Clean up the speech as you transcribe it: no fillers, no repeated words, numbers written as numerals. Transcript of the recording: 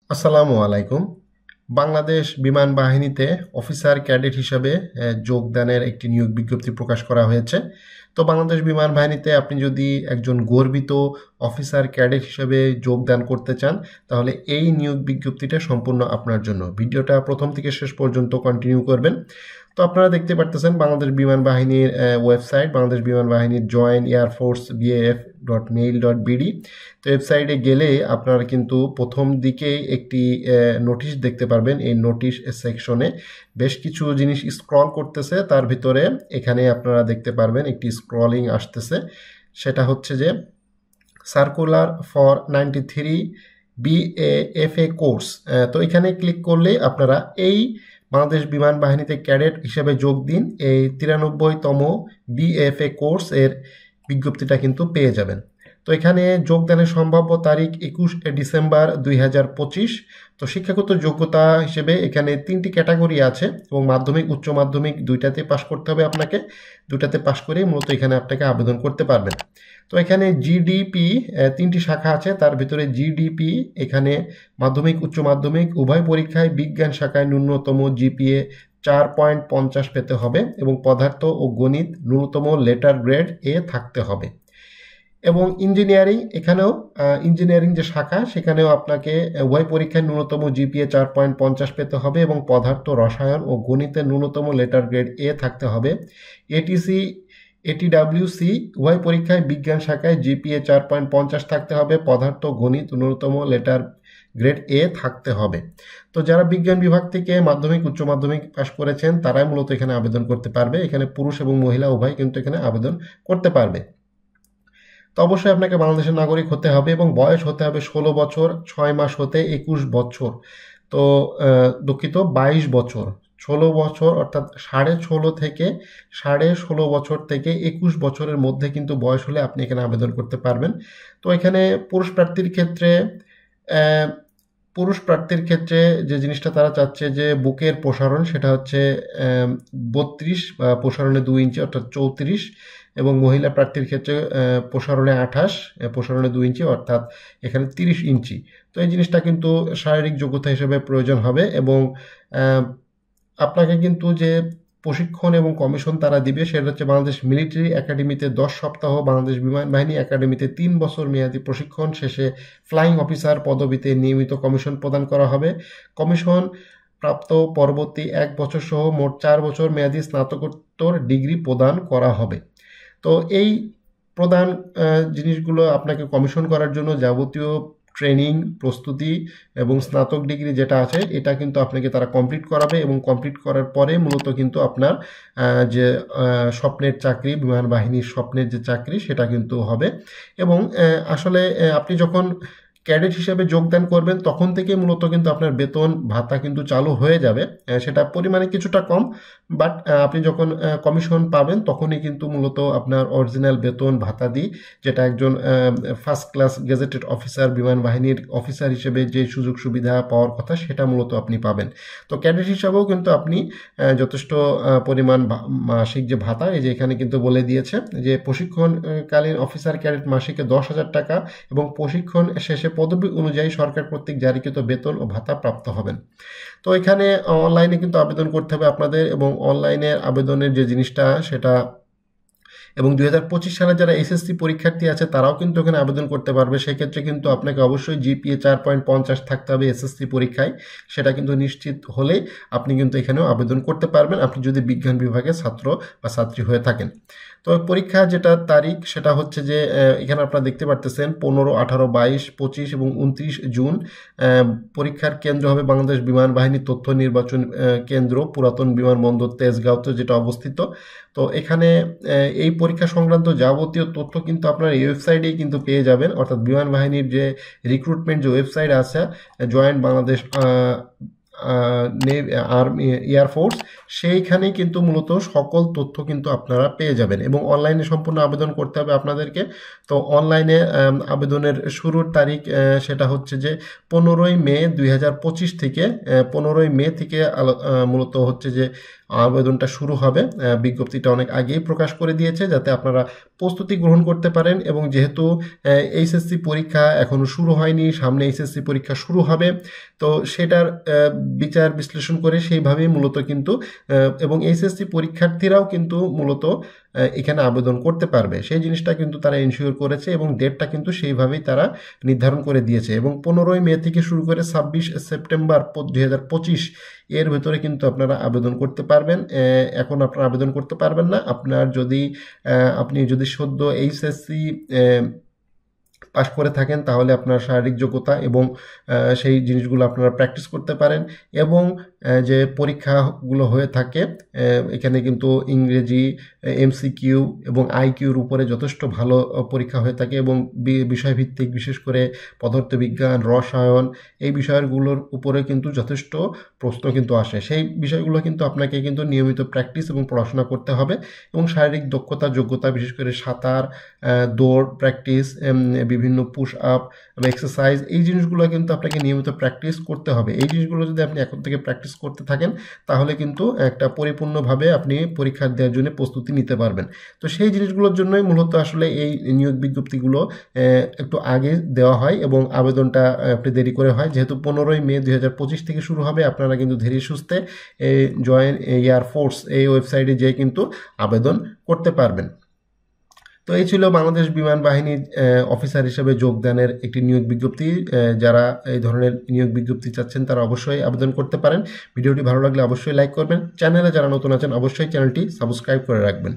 আসসালামু আলাইকুম। বাংলাদেশ বিমান বাহিনীতে অফিসার ক্যাডেট হিসাবে যোগদানের একটি নিয়োগ বিজ্ঞপ্তি প্রকাশ করা হয়েছে। তো বাংলাদেশ বিমান বাহিনীতে আপনি যদি একজন গর্বিত অফিসার ক্যাডেট হিসেবে যোগদান করতে চান, তাহলে এই নিয়োগ বিজ্ঞপ্তিটা সম্পূর্ণ আপনার জন্য। ভিডিওটা প্রথম থেকে শেষ পর্যন্ত কন্টিনিউ করবেন। তো আপনারা দেখতে পারতেছেন বাংলাদেশ বিমান বাহিনীর ওয়েবসাইট, বাংলাদেশ বিমান বাহিনীর জয়েন এয়ারফোর্স BAF.mail.bd। তো ওয়েবসাইটে গেলে আপনারা কিন্তু প্রথম দিকেই একটি নোটিশ দেখতে পারবেন। এই নোটিশ সেকশনে বেশ কিছু জিনিস স্ক্রল করতেছে, তার ভিতরে এখানে আপনারা দেখতে পারবেন একটি স্ক্রলিং আসতেছে। সেটা হচ্ছে যে সার্কুলার ফর 93 BAFA কোর্স। তো এখানে ক্লিক করলে আপনারা এই বাংলাদেশ বিমান বাহিনীতে ক্যাডেট হিসেবে যোগ দিন, এই 93তম BAFA কোর্স এর বিজ্ঞপ্তিটা কিন্তু পেয়ে যাবেন। তো এখানে যোগদানের সম্ভাব্য তারিখ 21 ডিসেম্বর 2025। তো শিক্ষাগত যোগ্যতা হিসেবে এখানে 3টি ক্যাটাগরি আছে এবং মাধ্যমিক উচ্চ মাধ্যমিক দুইটাতে পাশ করতে হবে আপনাকে। দুটাতে পাশ করে মূলত এখানে আপনাকে আবেদন করতে পারবেন। তো এখানে জিডিপি 3টি শাখা আছে, তার ভিতরে জিডিপি এখানে মাধ্যমিক উচ্চ মাধ্যমিক উভয় পরীক্ষায় বিজ্ঞান শাখায় ন্যূনতম জিপিএ 4.50 পেতে হবে এবং পদার্থ ও গণিত ন্যূনতম লেটার গ্রেড এ থাকতে হবে। এবং ইঞ্জিনিয়ারিং, এখানেও ইঞ্জিনিয়ারিং যে শাখা সেখানেও আপনাকে উভয় পরীক্ষায় ন্যূনতম জিপিএ 4.50 পেতে হবে এবং পদার্থ রসায়ন ও গণিতের ন্যূনতম লেটার গ্রেড এ থাকতে হবে। এটিসি এটিডাব্লিউসি উভয় পরীক্ষায় বিজ্ঞান শাখায় জিপিএ 4.50 থাকতে হবে, পদার্থ গণিত ন্যূনতম লেটার গ্রেড এ থাকতে হবে। তো যারা বিজ্ঞান বিভাগ থেকে মাধ্যমিক উচ্চ মাধ্যমিক পাশ করেছেন তারাই মূলত এখানে আবেদন করতে পারবে। এখানে পুরুষ এবং মহিলা উভয় কিন্তু এখানে আবেদন করতে পারবে। তো অবশ্যই আপনাকে বাংলাদেশের নাগরিক হতে হবে এবং বয়স হতে হবে 16 বছর 6 মাস হতে 21 বছর। তো দুঃখিত, 22 বছর। 16 বছর অর্থাৎ 16.5 থেকে 16.5 বছর থেকে 21 বছরের মধ্যে কিন্তু বয়স হলে আপনি এখানে আবেদন করতে পারবেন। তো এখানে পুরুষ প্রার্থীর ক্ষেত্রে যে জিনিসটা তারা চাচ্ছে যে বুকের প্রসারণ সেটা হচ্ছে 32 বা প্রসারণে 2 ইঞ্চি অর্থাৎ 34, এবং মহিলা প্রার্থীর ক্ষেত্রে প্রসারণে 28, প্রসারণে 2 ইঞ্চি অর্থাৎ এখানে 30 ইঞ্চি। তো এই জিনিসটা কিন্তু শারীরিক যোগ্যতা হিসেবে প্রয়োজন হবে এবং আপনাকে কিন্তু যে প্রশিক্ষণ এবং কমিশন তারা দিবে সেটা হচ্ছে বাংলাদেশ মিলিটারি একাডেমিতে 10 সপ্তাহ, বাংলাদেশ বিমান বাহিনী একাডেমিতে 3 বছর মেয়াদী প্রশিক্ষণ শেষে ফ্লাইং অফিসার পদবিতে নিয়মিত কমিশন প্রদান করা হবে। কমিশন প্রাপ্ত পরবর্তী 1 বছর সহ মোট 4 বছর মেয়াদী স্নাতকোত্তর ডিগ্রি প্রদান করা হবে। তো এই প্রধান জিনিসগুলো আপনাকে কমিশন করার জন্য যাবতীয় ট্রেনিং, প্রস্তুতি এবং স্নাতক ডিগ্রি যেটা আছে এটা কিন্তু আপনাকে তারা কমপ্লিট করাবে এবং কমপ্লিট করার পরে মূলত কিন্তু আপনার যে স্বপ্নের চাকরি, বিমান বাহিনীর স্বপ্নের যে চাকরি সেটা কিন্তু হবে। এবং আসলে আপনি যখন ক্যাডেট হিসেবে যোগদান করবেন তখন থেকে মূলত কিন্তু আপনার বেতন ভাতা কিন্তু চালু হয়ে যাবে। সেটা পরিমাণে কিছুটা কম, বাট আপনি যখন কমিশন পাবেন তখনই কিন্তু মূলত আপনার অরিজিনাল বেতন ভাতা দিয়ে, যেটা একজন ফার্স্ট ক্লাস গেজেটেড অফিসার বিমান বাহিনীর অফিসার হিসেবে যে সুযোগ সুবিধা পাওয়ার কথা সেটা মূলত আপনি পাবেন। তো ক্যাডেট হিসাবেও কিন্তু আপনি যথেষ্ট পরিমাণ মাসিক যে ভাতা, এই যে এখানে কিন্তু বলে দিয়েছে যে প্রশিক্ষণকালীন অফিসার ক্যাডেট মাসিকে 10,000 টাকা এবং প্রশিক্ষণ শেষে পদবি অনুযায়ী সরকার কর্তৃক জারিকৃত বেতন ও ভাতা প্রাপ্ত হবেন। তো এখানে অনলাইনে কিন্তু আবেদন করতে হবে আপনাদের, এবং অনলাইনে আবেদনের যে জিনিসটা সেটা, এবং 2025 সালে যারা এসএসসি পরীক্ষার্থী আছে তারাও কিন্তু এখানে আবেদন করতে পারবে। সেক্ষেত্রে কিন্তু আপনাকে অবশ্যই জিপিএ 4.50 থাকতে হবে এসএসসি পরীক্ষায়। সেটা কিন্তু নিশ্চিত হলেই আপনি কিন্তু এখানেও আবেদন করতে পারবেন, আপনি যদি বিজ্ঞান বিভাগের ছাত্র বা ছাত্রী হয়ে থাকেন। তো পরীক্ষা যেটা তারিখ সেটা হচ্ছে যে এখানে আপনারা দেখতে পারতেছেন 15, 18, 22, 25 এবং 29 জুন। পরীক্ষার কেন্দ্র হবে বাংলাদেশ বিমান বাহিনী তথ্য নির্বাচন কেন্দ্র, পুরাতন বিমানবন্দর তেজগাঁওতে যেটা অবস্থিত। তো এখানে এই পরীক্ষা সংক্রান্ত যাবতীয় তথ্য কিন্তু আপনার এই ওয়েবসাইটেই কিন্তু পেয়ে যাবেন, অর্থাৎ বিমান বাহিনীর যে রিক্রুটমেন্ট যে ওয়েবসাইট আছে জয়েন্ট বাংলাদেশ আর্মি এয়ারফোর্স, সেইখানেই কিন্তু মূলত সকল তথ্য কিন্তু আপনারা পেয়ে যাবেন এবং অনলাইনে সম্পূর্ণ আবেদন করতে হবে আপনাদেরকে। তো অনলাইনে আবেদনের শুরুর তারিখ সেটা হচ্ছে যে 15 মে 2025 থেকে 15 মে থেকে মূলত হচ্ছে যে আবেদনটা শুরু হবে। বিজ্ঞপ্তিটা অনেক আগেই প্রকাশ করে দিয়েছে যাতে আপনারা প্রস্তুতি গ্রহণ করতে পারেন, এবং যেহেতু এইচএসসি পরীক্ষা এখনো শুরু হয়নি, সামনে এইচএসসি পরীক্ষা শুরু হবে, তো সেটার বিচার বিশ্লেষণ করে সেইভাবেই মূলত কিন্তু এবং এইচএসসি পরীক্ষার্থীরাও কিন্তু মূলত এখানে আবেদন করতে পারবে, সেই জিনিসটা কিন্তু তারা এনশিওর করেছে এবং ডেটটা কিন্তু সেইভাবেই তারা নির্ধারণ করে দিয়েছে। এবং 15ই মে থেকে শুরু করে 26 সেপ্টেম্বর 2025 এর ভেতরে কিন্তু আপনারা আবেদন করতে পারবেন। এখন আপনারা আবেদন করতে পারবেন না, আপনি যদি সদ্য এইচএসসি পাশ করে থাকেন তাহলে আপনার শারীরিক যোগ্যতা এবং সেই জিনিসগুলো আপনারা প্র্যাকটিস করতে পারেন। এবং যে পরীক্ষাগুলো হয়ে থাকে এখানে কিন্তু ইংরেজি, এমসিকিউ এবং আইকিউর উপরে যথেষ্ট ভালো পরীক্ষা হয়ে থাকে, এবং বিষয়ভিত্তিক বিশেষ করে পদার্থবিজ্ঞান, রসায়ন এই বিষয়গুলোর উপরে কিন্তু যথেষ্ট প্রশ্ন কিন্তু আসে। সেই বিষয়গুলো কিন্তু আপনাকে কিন্তু নিয়মিত প্র্যাকটিস এবং পড়াশোনা করতে হবে, এবং শারীরিক দক্ষতা, যোগ্যতা, বিশেষ করে সাঁতার, দৌড় প্র্যাকটিস, বিভিন্ন পুশ আপ বা এক্সারসাইজ, এই জিনিসগুলো কিন্তু আপনাকে নিয়মিত প্র্যাকটিস করতে হবে। এই জিনিসগুলো যদি আপনি এখন থেকে প্র্যাকটিস করতে থাকেন তাহলে কিন্তু একটা পরিপূর্ণভাবে আপনি পরীক্ষা দেওয়ার জন্য প্রস্তুতি নিতে পারবেন। তো সেই জিনিসগুলোর জন্যই মূলত আসলে এই নিয়োগ বিজ্ঞপ্তিগুলো একটু আগে দেওয়া হয় এবং আবেদনটা একটু দেরি করে হয়। যেহেতু 15ই মে 2025 থেকে শুরু হবে, আপনারা কিন্তু ধীরে সুস্থে জয়েন এয়ারফোর্স এই ওয়েবসাইটে যেয়ে কিন্তু আবেদন করতে পারবেন। তো এই ছিল বাংলাদেশ বিমান বাহিনীর অফিসার হিসেবে যোগদানের একটি নিয়োগ বিজ্ঞপ্তি। যারা এই ধরনের নিয়োগ বিজ্ঞপ্তি চাচ্ছেন তারা অবশ্যই আবেদন করতে পারেন। ভিডিওটি ভালো লাগলে অবশ্যই লাইক করবেন। চ্যানেলে যারা নতুন আছেন অবশ্যই চ্যানেলটি সাবস্ক্রাইব করে রাখবেন।